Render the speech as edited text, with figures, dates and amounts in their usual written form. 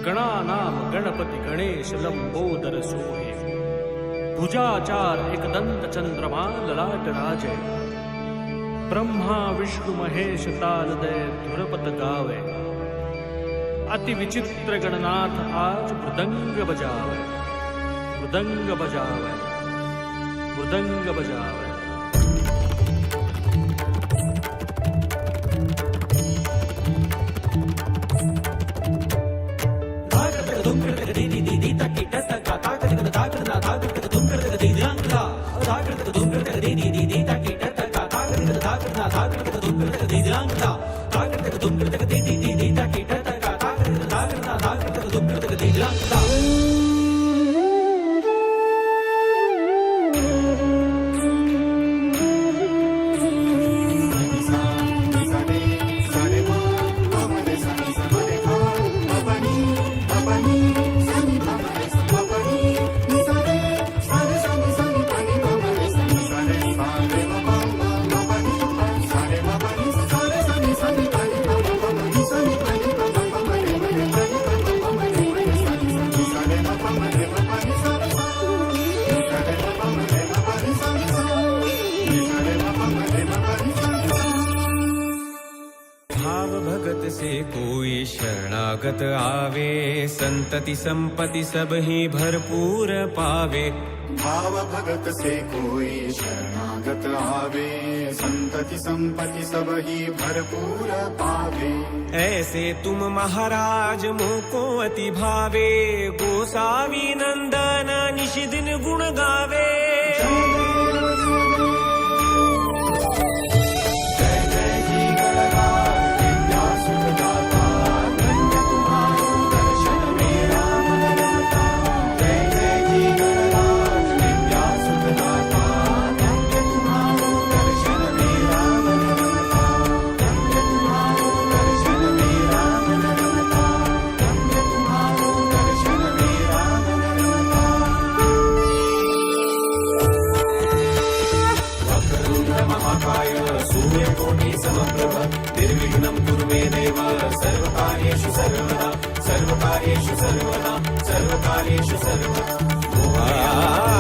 गणानाम गणपती गणेश लंबोदर सोहे भुजाचार एकदंत चंद्रमा ललाट राजे ब्रह्मा विष्णु महेश तालदय धुरपत गावे अति विचित्र गणनाथ आज मृदंग बजावे मृदंग बजावे मृदंग बजावे। से कोई शरणागत आवे संतति संपत्ति सब ही भरपूर पावे। भाव भगत से कोई शरणागत आवे संतति संपत्ति सब ही भरपूर पावे। ऐसे तुम महाराज मोको अति भावे गोसावी नंदन निश दिन गुण गावे। निर्विघ्नं कुरु मे देव सर्वकार्येषु सर्वदा सर्वकार्येषु सर्वदा सर्वकार्येषु सर्वदा।